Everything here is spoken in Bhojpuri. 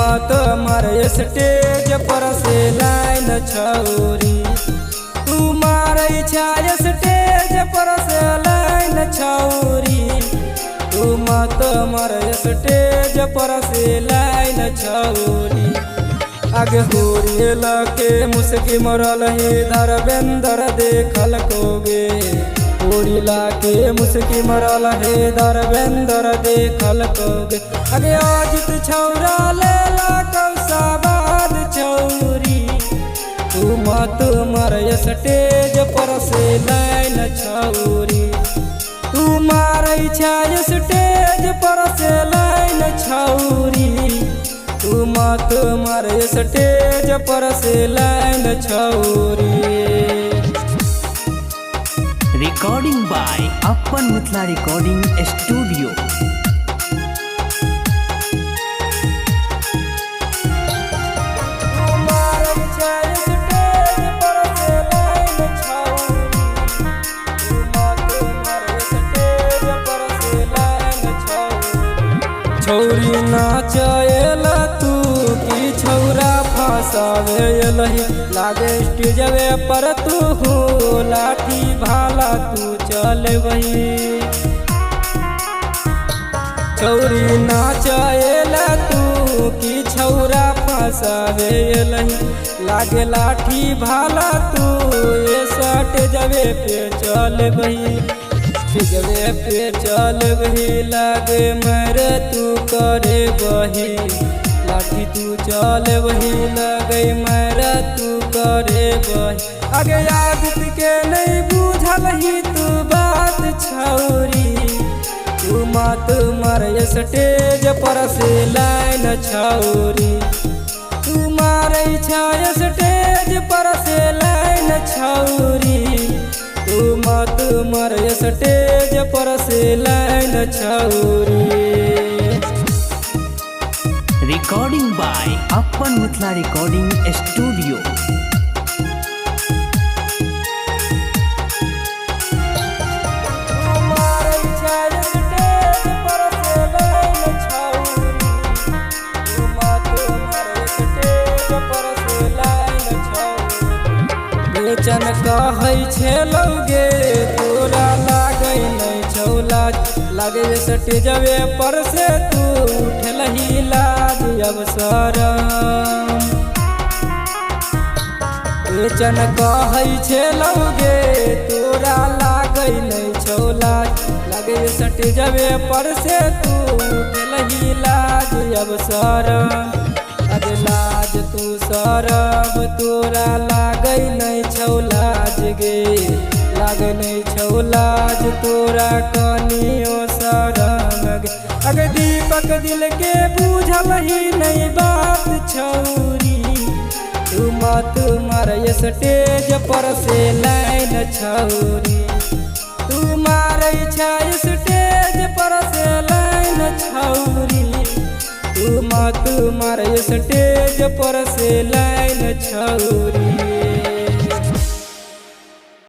मत मारे स्टेज पर से लाइन छौरी, तू मारे छाय स्टेज पर से लाइन छौरी, तू मत मारे स्टेज पर से लाइन छौरी। आगे होरियल के मुस्की मरल ही धर्मेंद्र देखल कोगे, होरिला के मुस्की मरल हे धर्मेंद्र देखल कोगे। आगे अजित छौरा लेला कौसाबाद छौरी, तू मत मारे स्टेज पर से लाइन छौरी, तू मारे छाय स्टेज पर से लाइन छौरी, तू मत मारे स्टेज पर से लाइन छौरी। रिकॉर्डिंग बाय अपन मिथिला रिकॉर्डिंग स्टूडियो। छौरी नाचेला तू की छौरा फसावेलही, लागे स्टेजवे पर तू हो लाठी भाला तू चलबही। छौरी नाचेला तू की छौरा फसावेलही, लागे लाठी भाला तू ये स्टेजवे पे चलबही, स्टेजवे पे चलबही। लागे मर तू करे बही, लाठी तू चलबही, लगे मर तू करे बही। आगे आदित के नहीं बुझल ही तू बात छौरी, तू मत मारे स्टेज पर से लाइन छौरी, तू मारे छाय स्टेज पर से लाइन छौरी, तू मत मारे स्टेज पर से लाइन छौरी। रिकॉर्डिंग बाय अपन मिथिला रिकॉर्डिंग स्टूडियो। बेचन कहै छलौगे तोरा लागै नहीं छौला, लागे स्टेजवे पर से तू उठलही लाज अवसर। बेचन कहै छलौगे तोरा लागै नहीं छौला, लागे स्टेजवे पर से तू उठलही लाज अवसर। अरे लाज तू सरब तोरा लागै नहीं छौलाज गे, लागै नहीं छौलाज तोरा कनियो शरम गे। अगे दीपक दिल के बुझल ही नहीं बात छौरी, तू मत मारे स्टेज पर से लाइन छौरी, तू मारे छाय स्टेज पर से लाइन छौरी, तू मत मारे स्टेज पर से लाइन छौरी।